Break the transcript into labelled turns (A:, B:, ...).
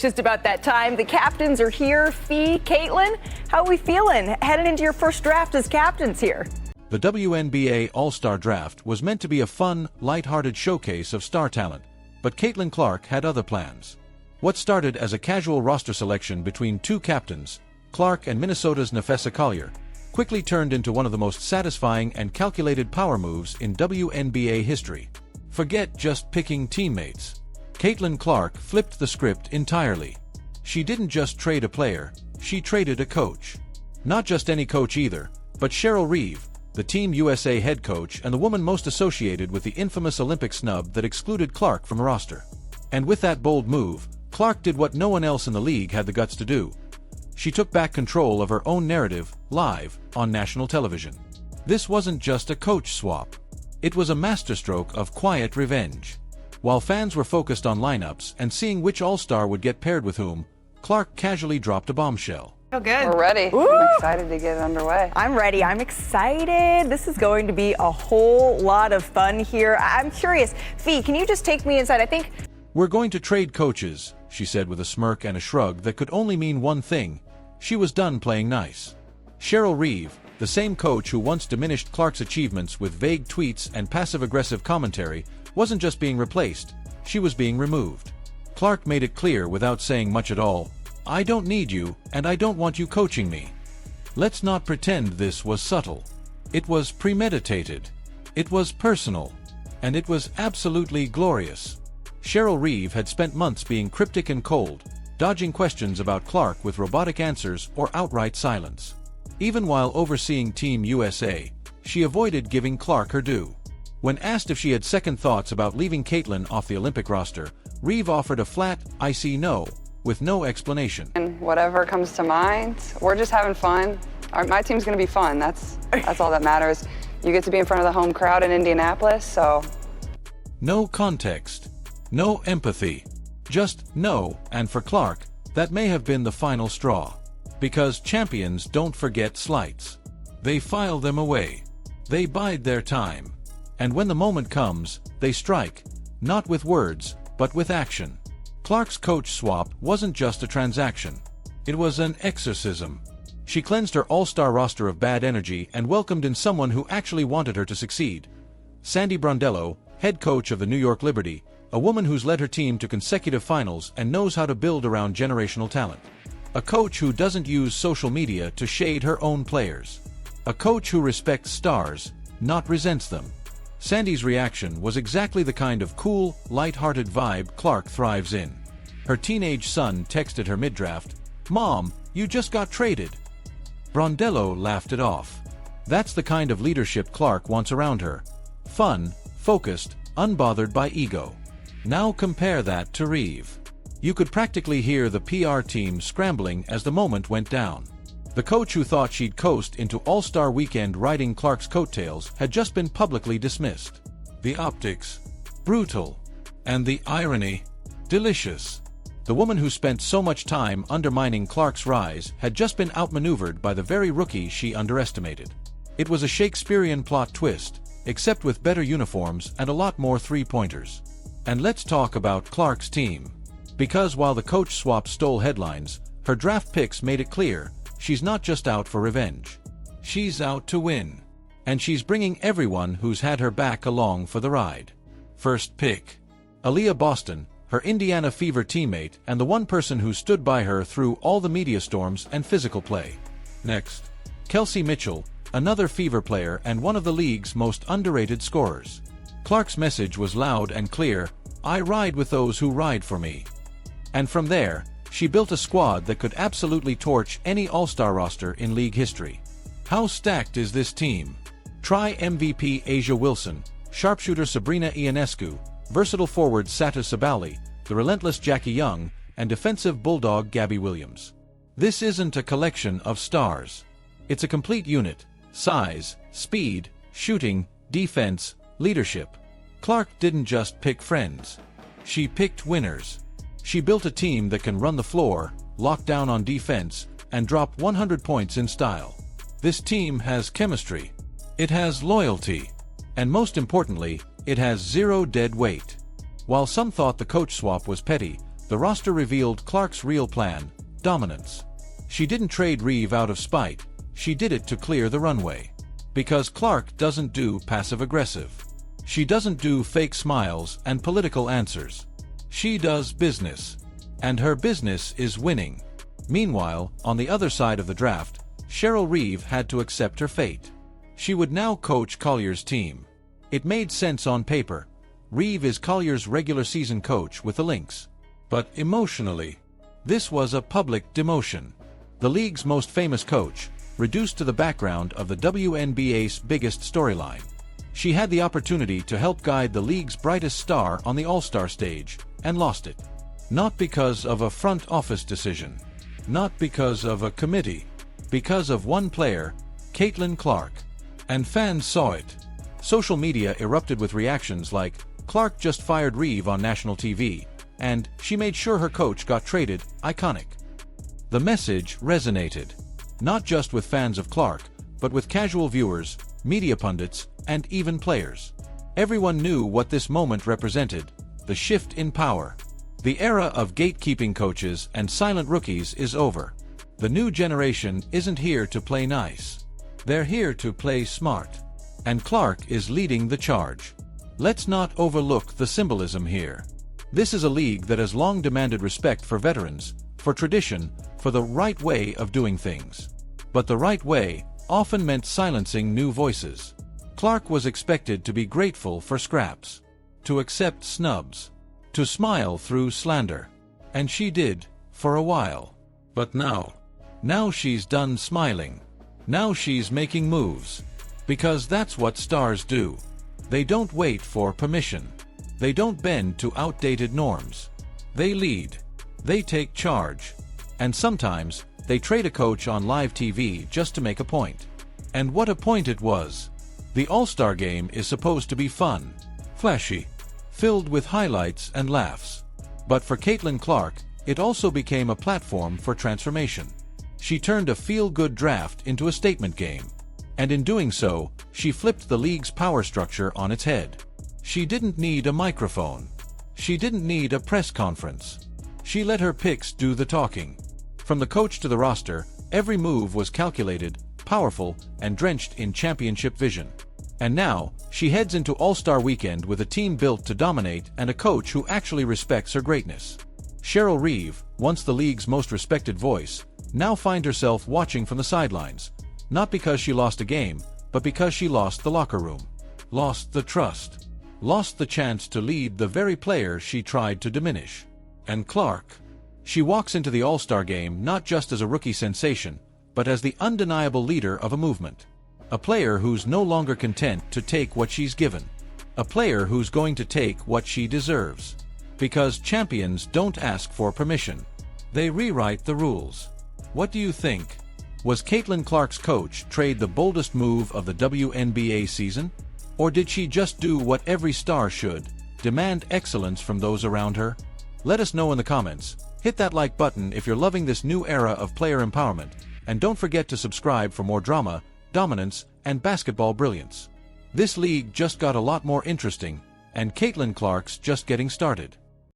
A: Just about that time. The captains are here. Fee, Caitlin, how are we feeling heading into your first draft as captains here?
B: The WNBA All-Star Draft was meant to be a fun, lighthearted showcase of star talent, but Caitlin Clark had other plans. What started as a casual roster selection between two captains, Clark and Minnesota's Naphessa Collier, quickly turned into one of the most satisfying and calculated power moves in WNBA history. Forget just picking teammates. Caitlin Clark flipped the script entirely. She didn't just trade a player, she traded a coach. Not just any coach either, but Cheryl Reeve, the Team USA head coach and the woman most associated with the infamous Olympic snub that excluded Clark from the roster. And with that bold move, Clark did what no one else in the league had the guts to do. She took back control of her own narrative, live, on national television. This wasn't just a coach swap. It was a masterstroke of quiet revenge. While fans were focused on lineups and seeing which all-star would get paired with whom, Clark casually dropped a bombshell.
A: Oh, good.
C: We're ready.
A: Ooh.
C: I'm excited to get it underway.
A: I'm ready. I'm excited. This is going to be a whole lot of fun here. I'm curious. Fee, can you just take me inside?
B: We're going to trade coaches, she said with a smirk and a shrug that could only mean one thing. She was done playing nice. Cheryl Reeve, the same coach who once diminished Clark's achievements with vague tweets and passive-aggressive commentary, wasn't just being replaced, she was being removed. Clark made it clear without saying much at all, "I don't need you, and I don't want you coaching me." Let's not pretend this was subtle. It was premeditated. It was personal. And it was absolutely glorious. Cheryl Reeve had spent months being cryptic and cold, dodging questions about Clark with robotic answers or outright silence. Even while overseeing Team USA, she avoided giving Clark her due. When asked if she had second thoughts about leaving Caitlin off the Olympic roster, Reeve offered a flat, icy no, with no explanation.
C: And whatever comes to mind, we're just having fun. My team's going to be fun. That's all that matters. You get to be in front of the home crowd in Indianapolis, so...
B: No context. No empathy. Just no, and for Clark, that may have been the final straw. Because champions don't forget slights. They file them away. They bide their time. And when the moment comes, they strike, not with words, but with action. Clark's coach swap wasn't just a transaction. It was an exorcism. She cleansed her all-star roster of bad energy and welcomed in someone who actually wanted her to succeed. Sandy Brondello, head coach of the New York Liberty, a woman who's led her team to consecutive finals and knows how to build around generational talent. A coach who doesn't use social media to shade her own players. A coach who respects stars, not resents them. Sandy's reaction was exactly the kind of cool, light-hearted vibe Clark thrives in. Her teenage son texted her mid-draft, "Mom, you just got traded." Brondello laughed it off. That's the kind of leadership Clark wants around her. Fun, focused, unbothered by ego. Now compare that to Reeve. You could practically hear the PR team scrambling as the moment went down. The coach who thought she'd coast into All-Star Weekend riding Clark's coattails had just been publicly dismissed. The optics, brutal. And the irony, delicious. The woman who spent so much time undermining Clark's rise had just been outmaneuvered by the very rookie she underestimated. It was a Shakespearean plot twist, except with better uniforms and a lot more three-pointers. And let's talk about Clark's team. Because while the coach swap stole headlines, her draft picks made it clear she's not just out for revenge. She's out to win. And she's bringing everyone who's had her back along for the ride. First pick. Aaliyah Boston, her Indiana Fever teammate and the one person who stood by her through all the media storms and physical play. Next. Kelsey Mitchell, another Fever player and one of the league's most underrated scorers. Clark's message was loud and clear, "I ride with those who ride for me." And from there, she built a squad that could absolutely torch any all-star roster in league history. How stacked is this team? Try MVP Asia Wilson, sharpshooter Sabrina Ionescu, versatile forward Satu Sabali, the relentless Jackie Young, and defensive bulldog Gabby Williams. This isn't a collection of stars. It's a complete unit: size, speed, shooting, defense, leadership. Clark didn't just pick friends. She picked winners. She built a team that can run the floor, lock down on defense, and drop 100 points in style. This team has chemistry. It has loyalty. And most importantly, it has zero dead weight. While some thought the coach swap was petty, The roster revealed Clark's real plan: dominance. She didn't trade Reeve out of spite, she did it to clear the runway. Because Clark doesn't do passive-aggressive. She doesn't do fake smiles and political answers. She does business. And her business is winning. Meanwhile, on the other side of the draft, Cheryl Reeve had to accept her fate. She would now coach Collier's team. It made sense on paper. Reeve is Collier's regular season coach with the Lynx. But emotionally, this was a public demotion. The league's most famous coach, reduced to the background of the WNBA's biggest storyline. She had the opportunity to help guide the league's brightest star on the All-Star stage, and lost it. Not because of a front office decision. Not because of a committee. Because of one player, Caitlin Clark. And fans saw it. Social media erupted with reactions like, "Clark just fired Reeve on national TV," and "She made sure her coach got traded," iconic. The message resonated. Not just with fans of Clark, but with casual viewers, media pundits, and even players. Everyone knew what this moment represented: the shift in power. The era of gatekeeping coaches and silent rookies is over. The new generation isn't here to play nice. They're here to play smart. And Clark is leading the charge. Let's not overlook the symbolism here. This is a league that has long demanded respect for veterans, for tradition, for the right way of doing things. But the right way often meant silencing new voices. Clark was expected to be grateful for scraps, to accept snubs, to smile through slander. And she did, for a while. But now she's done smiling. Now she's making moves. Because that's what stars do. They don't wait for permission. They don't bend to outdated norms. They lead. They take charge. And sometimes, they trade a coach on live TV just to make a point. And what a point it was. The All-Star game is supposed to be fun, flashy, filled with highlights and laughs. But for Caitlin Clark, it also became a platform for transformation. She turned a feel-good draft into a statement game. And in doing so, she flipped the league's power structure on its head. She didn't need a microphone. She didn't need a press conference. She let her picks do the talking. From the coach to the roster, every move was calculated, powerful, and drenched in championship vision. And now, she heads into All-Star Weekend with a team built to dominate and a coach who actually respects her greatness. Cheryl Reeve, once the league's most respected voice, now finds herself watching from the sidelines. Not because she lost a game, but because she lost the locker room. Lost the trust. Lost the chance to lead the very player she tried to diminish. And Clark. She walks into the All-Star game not just as a rookie sensation, but as the undeniable leader of a movement. A player who's no longer content to take what she's given. A player who's going to take what she deserves. Because champions don't ask for permission. They rewrite the rules. What do you think? Was Caitlin Clark's coach trade the boldest move of the WNBA season? Or did she just do what every star should, demand excellence from those around her? Let us know in the comments. Hit that like button if you're loving this new era of player empowerment, and don't forget to subscribe for more drama, dominance, and basketball brilliance. This league just got a lot more interesting, and Caitlin Clark's just getting started.